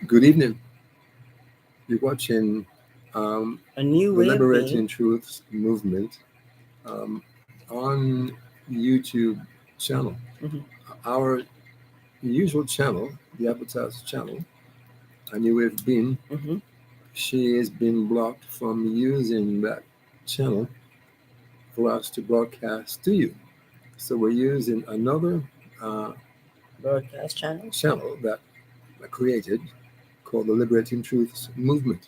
Good evening. You're watching A new the way of Liberating being. Truths movement um, on YouTube channel. Mm-hmm. Our usual channel, the Avatar's channel, and you have been, Mm-hmm. she has been blocked from using that channel for us to broadcast to you. So we're using another uh, Broadcast channel. channel that I created called the Liberating Truths movement.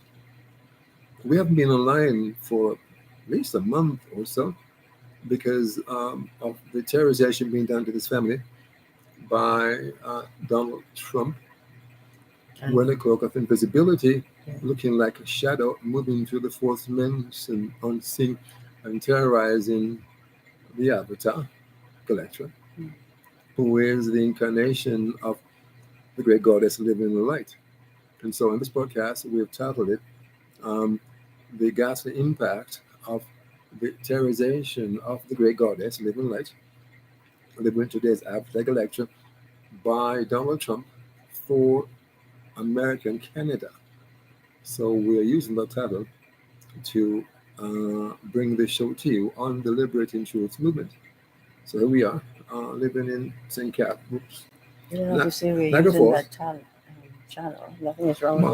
We haven't been online for at least a month or so because of the terrorization being done to this family by Donald Trump, And wearing a cloak of invisibility, yeah. looking like a shadow moving through the fourth dimension unseen and terrorizing the avatar, Electra, Mm. who is the incarnation of the great goddess living in the light. And so in this podcast, we have titled it The Ghastly Impact of the Terrorization of the Great Goddess Living Light, delivering today's Avatar lecture by Donald Trump for American Canada. So we are using that title to bring this show to you on the Liberating Truth movement. So here we are, living in St. Cat. Oops. Obviously we're Niagara using Falls. that channel. Nothing is wrong with Well,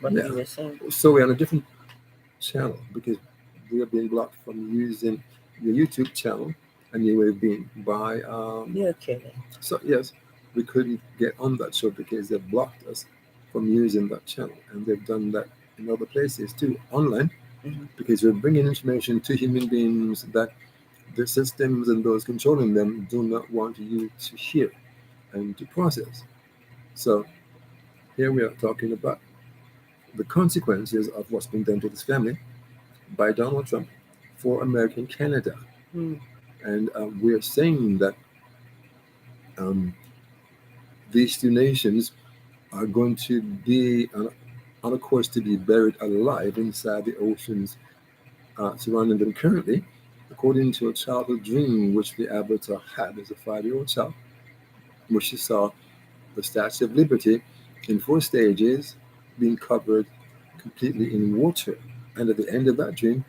what yeah. you were saying. So we're on a different channel because we are being blocked from using the YouTube channel, and you have been by. You're kidding. So yes, we couldn't get on that show because they blocked us from using that channel, and they've done that in other places too, online, Mm-hmm. because we're bringing information to human beings that the systems and those controlling them do not want you to hear and to process. So here we are talking about the consequences of what's been done to this family by Donald Trump for American Canada. Mm. And we are saying that um, these two nations are going to be on a course to be buried alive inside the oceans surrounding them currently, according to a childhood dream which the Avatar had as a 5-year-old child, where she saw the Statue of Liberty in 4 stages being covered completely in water. And at the end of that dream,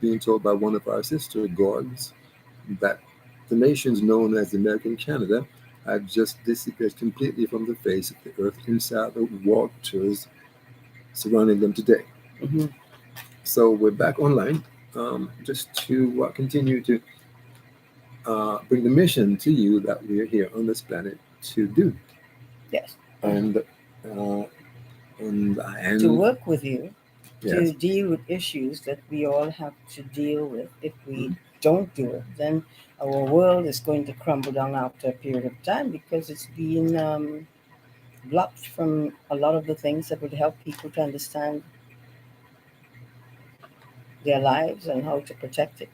being told by one of our sister gods that the nations known as American Canada had just disappeared completely from the face of the earth inside the waters surrounding them today. Mm-hmm. So we're back online just to continue to bring the mission to you that we are here on this planet to do. Yes. And uh, and To and work with you, to yes, deal with issues that we all have to deal with. If we mhm, don't do it, then our world is going to crumble down after a period of time because it's been blocked from a lot of the things that would help people to understand their lives and how to protect it.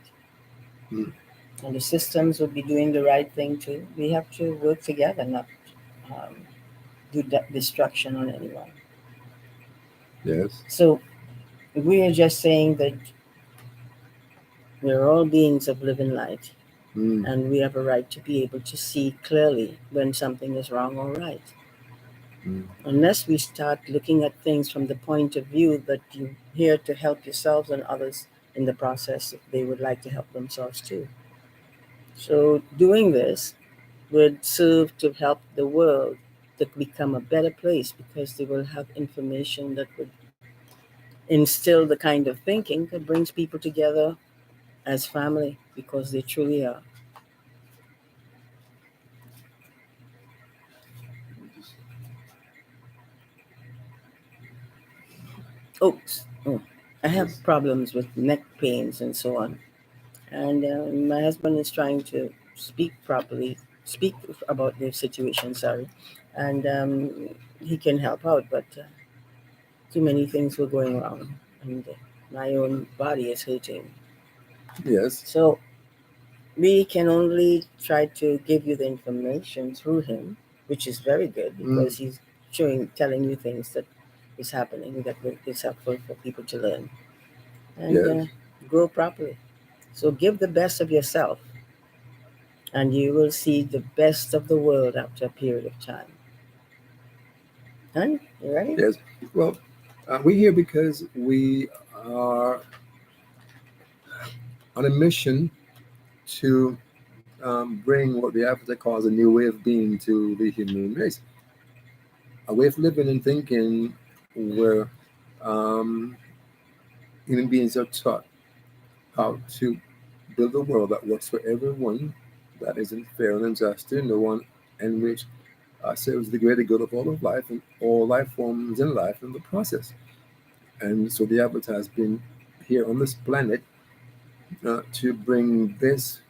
mhm, And the systems would be doing the right thing too. We have to work together, not um, do destruction on anyone. yes, So we are just saying that we're all beings of living light, mm, and we have a right to be able to see clearly when something is wrong or right. mm, Unless we start looking at things from the point of view that you're here to help yourselves and others in the process if they would like to help themselves too. So doing this would serve to help the world to become a better place because they will have information that would instill the kind of thinking that brings people together as family because they truly are. Oh, I have yes, problems with neck pains and so on. And my husband is trying to speak about the situation, sorry. And he can help out, but too many things were going wrong. And my own body is hurting. yes, So we can only try to give you the information through him, which is very good mm, because he's telling you things that is happening that is helpful for people to learn and yes, grow properly. So give the best of yourself, and you will see the best of the world after a period of time. Huh? You ready? Yes. Well, we're here because we are on a mission to bring what the Africa calls a new way of being to the human race, a way of living and thinking where um, human beings are taught how to build a world that works for everyone, that isn't fair and unjust to no one, and which serves the greater good of all of life and all life forms in life in the process. And so the Avatar has been here on this planet to bring this,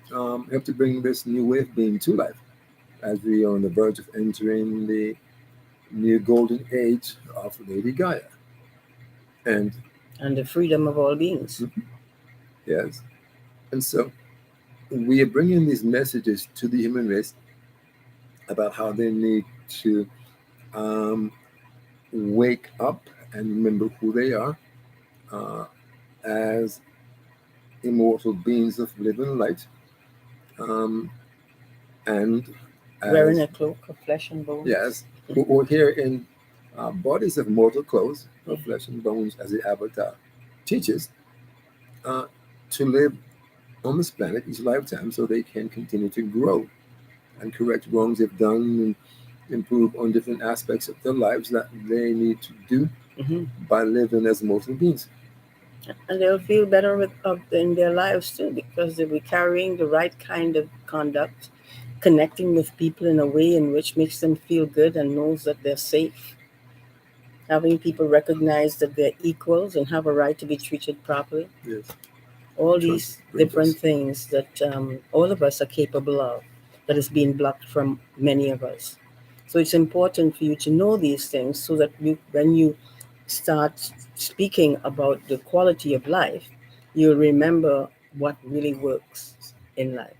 help to bring this new way of being to life, as we are on the verge of entering the new golden age of Lady Gaia. And And the freedom of all beings. mhm, yes, and so we are bringing these messages to the human race about how they need to um, wake up and remember who they are uh, as immortal beings of living light, um, and Wearing as a cloak of flesh and bones. yes, who are here in bodies of mortal clothes Yeah. of flesh and bones, as the Avatar teaches, uh, to live on this planet each lifetime so they can continue to grow and correct wrongs they've done and improve on different aspects of their lives that they need to do Hmm. by living as mortal beings. And they'll feel better in their lives too, because they'll be carrying the right kind of conduct, connecting with people in a way in which makes them feel good and knows that they're safe, having people recognize that they're equals and have a right to be treated properly. Yes, All trying to these bring different this. things that all of us are capable of, that is being blocked from many of us. So it's important for you to know these things so that when you start speaking about the quality of life, you'll remember what really works in life.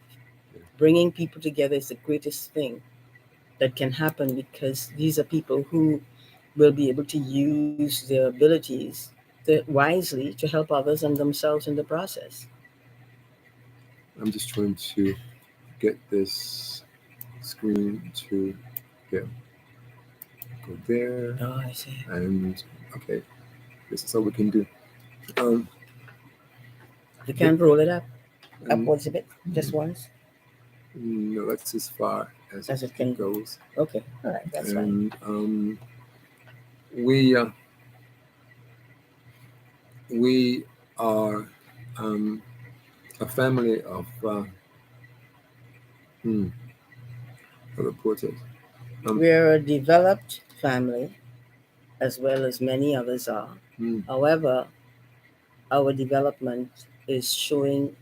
Bringing people together is the greatest thing that can happen, because these are people who will be able to use their abilities wisely to help others and themselves in the process. I'm just trying to get this screen to yeah, go there. Oh, I see. And okay, this is all we can do. Um, You the, can't roll it up and upwards a bit, just once, no, that's as far as as it it can go. goes. Okay, all right, that's fine. And we we are a family of hmm, how to put it. Um, We're a developed family, as well as many others are. hmm, However, our development is showing,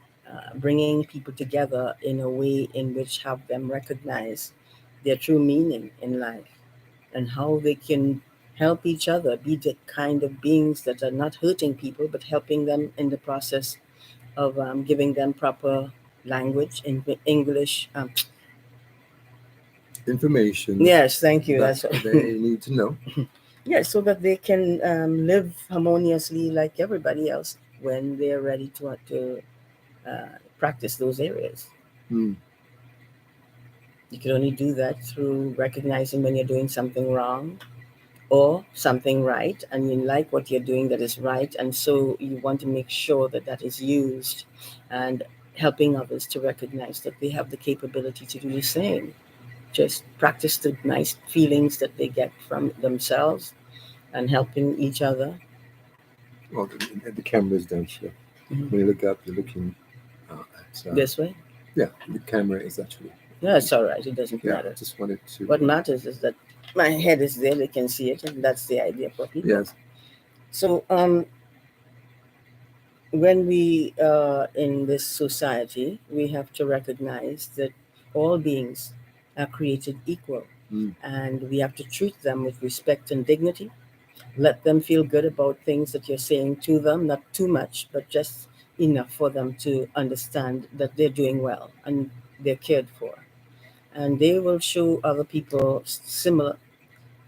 bringing people together in a way in which have them recognize their true meaning in life and how they can help each other be the kind of beings that are not hurting people but helping them in the process of giving them proper language in English. information Yes, thank you. that That's what. they need to know. Yeah, so that they can live harmoniously like everybody else when they're ready practice those areas. Hmm. You can only do that through recognizing when you're doing something wrong or something right, and you like what you're doing that is right, and so you want to make sure that that is used, and helping others to recognize that they have the capability to do the same. Just practice the nice feelings that they get from themselves and helping each other. Well, the camera is down here. Mhm. When you look up, you're looking at This way. yeah. The camera is actually. No, it's all right. It doesn't Yeah, matter. just wanted to. What matters is that my head is there; they can see it, and that's the idea for people. Yes. So, when we are in this society, we have to recognize that all beings are created equal, Mm. and we have to treat them with respect and dignity. Let them feel good about things that you're saying to them, not too much, but just enough for them to understand that they're doing well and they're cared for. And they will show other people similar,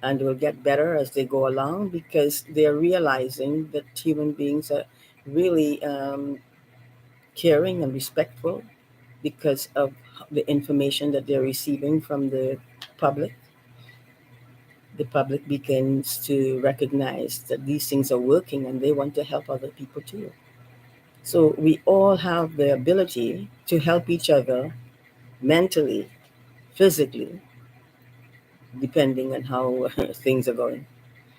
and will get better as they go along, because they're realizing that human beings are really caring and respectful because of the information that they're receiving from the public. the public begins to recognize that these things are working and they want to help other people too. So we all have the ability to help each other mentally, physically, depending on how things are going.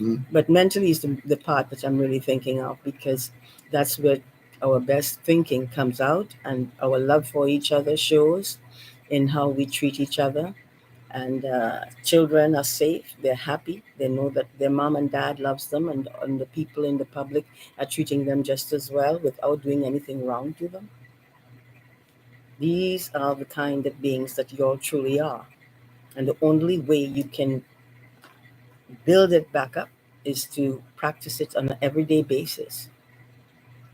Mm, But mentally is the part that I'm really thinking of, because that's where our best thinking comes out and our love for each other shows in how we treat each other. And children are safe, they're happy, they know that their mom and dad loves them, and the people in the public are treating them just as well without doing anything wrong to them. These are the kind of beings that you all truly are. And the only way you can build it back up is to practice it on an everyday basis,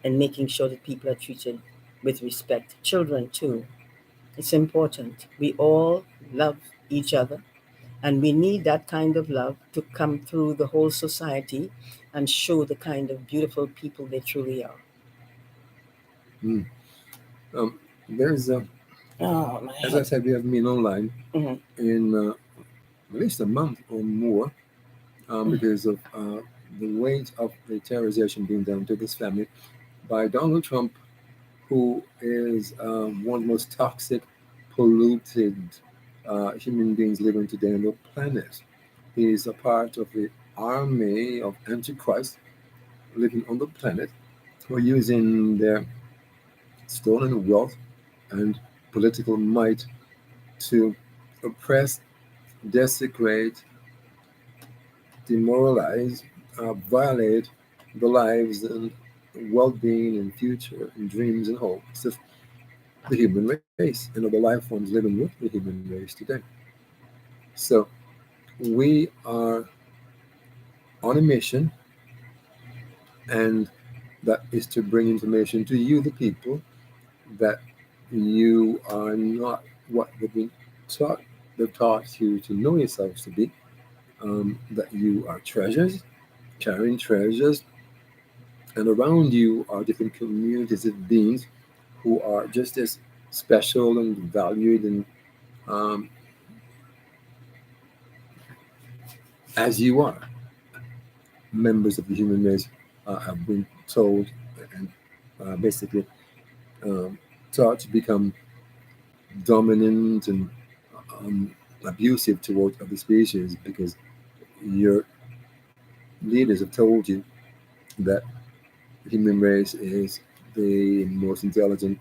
and making sure that people are treated with respect. Children, too. It's important. We all love each other, and we need that kind of love to come through the whole society and show the kind of beautiful people they truly are. mm. Um, there's, Oh, my as I head. said, we have been online Mm-hmm. in at least a month or more because of the weight of the terrorization being done to this family by Donald Trump, who is one of the most toxic, polluted human beings living today on the planet. He is a part of the army of Antichrist living on the planet who are using their stolen wealth and political might to oppress, desecrate, demoralize, violate the lives and well-being and future and dreams and hopes of the human race and of the life forms living with the human race today. So we are on a mission, and that is to bring information to you, the people, that you are not what they've been taught. They've taught you to know yourselves to be. That you are treasures, carrying treasures, and around you are different communities of beings who are just as special and valued and um, as you are. Members of the human race have been told and basically um, taught to become dominant and um, abusive towards other species because your leaders have told you that the human race is the most intelligent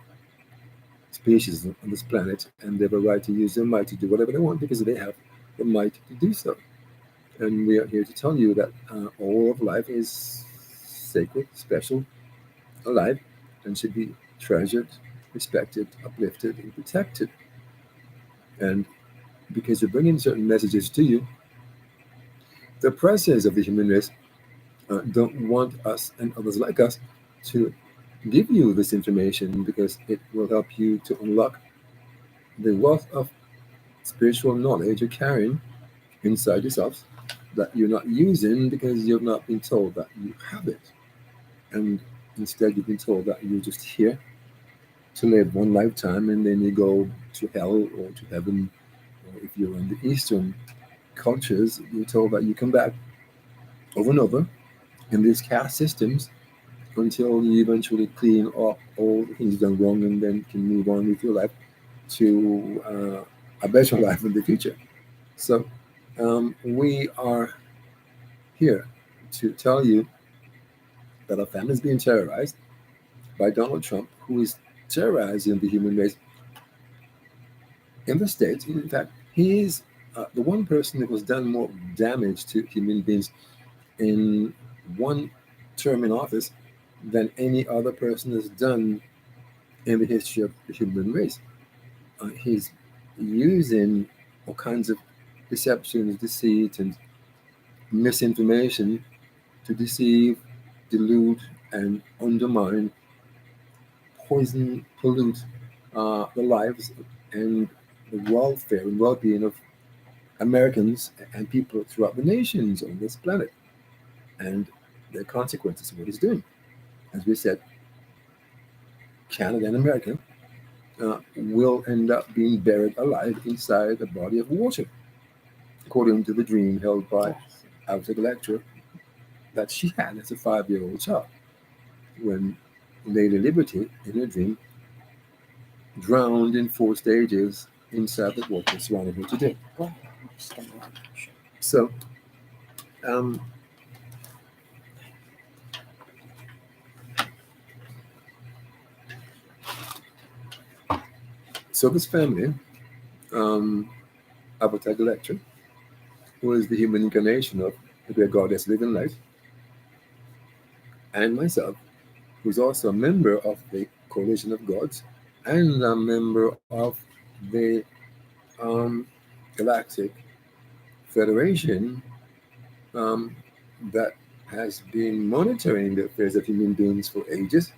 species on this planet, and they have a right to use their might to do whatever they want because they have the might to do so. And we are here to tell you that all of life is sacred, special, alive, and should be treasured, respected, uplifted, and protected. And because we're bringing certain messages to you, the oppressors of the human race don't want us and others like us to give you this information because it will help you to unlock the wealth of spiritual knowledge you're carrying inside yourself that you're not using because you've not been told that you have it. And instead, you've been told that you're just here to live one lifetime and then you go to hell or to heaven. Or if you're in the Eastern cultures, you're told that you come back over and over in these caste systems until you eventually clean up all the things you've done wrong and then can move on with your life to a better life in the future. So we are here to tell you that our family is being terrorized by Donald Trump, who is terrorizing the human race in the States. In fact, he is the one person that was done more damage to human beings in one term in office than any other person has done in the history of the human race. He's using all kinds of deceptions, deceit, and misinformation to deceive, delude, and undermine, poison, pollute the lives and the welfare and well-being of Americans and people throughout the nations on this planet, and the consequences of what he's doing. As we said, Canada and America will end up being buried alive inside a body of water. according to the dream held by Yes. Alfred Lecter that she had as a 5-year-old child, when Lady Liberty, in her dream, drowned in 4 stages inside the water surrounding her today. Well, just a moment. Sure. So, um, so this family, um, Avatar Lecter, who is the human incarnation of the great goddess living light, and myself, who's also a member of the Coalition of Gods and a member of the um, Galactic Federation, um, that has been monitoring the affairs of human beings for ages,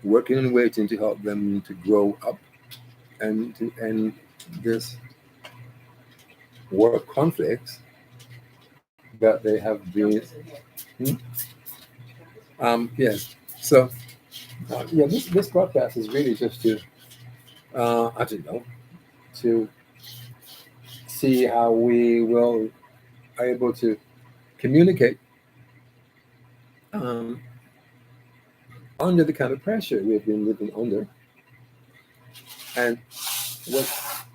working and waiting to help them to grow up and to end this war conflicts that they have been. Hmm? Yes. So, yeah, this podcast is really just to, I don't know, to see how we will are able to communicate um, under the kind of pressure we've been living under, and with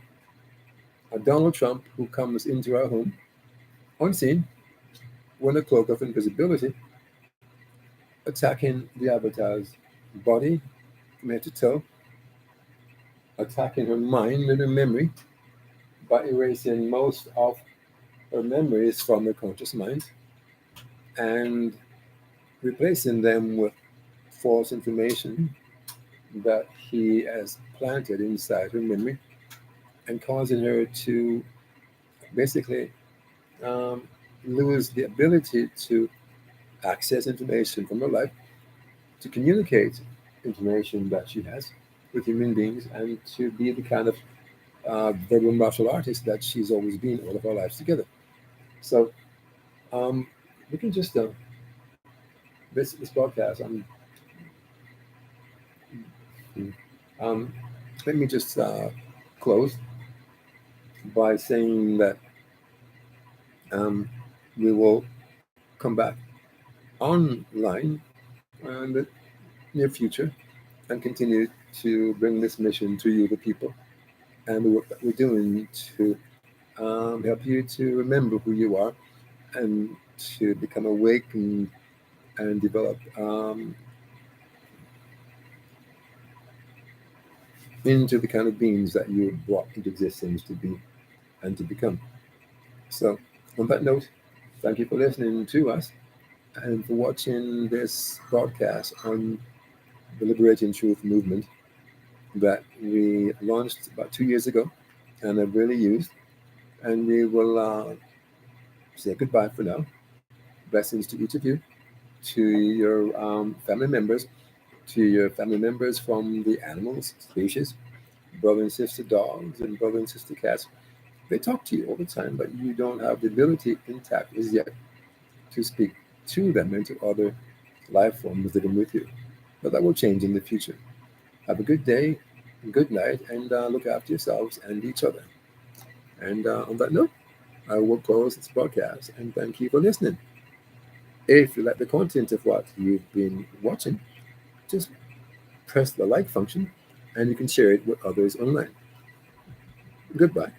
a Donald Trump who comes into our home unseen, with a cloak of invisibility, attacking the avatar's body from head to toe, attacking her mind and her memory by erasing most of her memories from her conscious mind and replacing them with false information that he has planted inside her memory, and causing her to basically um, lose the ability to access information from her life, to communicate information that she has with human beings, and to be the kind of verbal martial artist that she's always been all of our lives together. So um, we can just this podcast. Um, Let me just close by saying that um, we will come back online in the near future and continue to bring this mission to you, the people, and the work that we're doing to help you to remember who you are and to become awakened and develop into the kind of beings that you were brought into existence to be and to become. So, on that note, thank you for listening to us and for watching this broadcast on the Liberating Truth movement that we launched about 2 years ago and have really used. And we will say goodbye for now. Blessings to each of you, to your family members, to your family members from the animals species, brother and sister dogs and brother and sister cats. They talk to you all the time, but you don't have the ability intact as yet to speak to them and to other life forms living with you. But that will change in the future. Have a good day, good night, and look after yourselves and each other. And on that note, I will close this broadcast and thank you for listening. If you like the content of what you've been watching, just press the like function and you can share it with others online. Goodbye.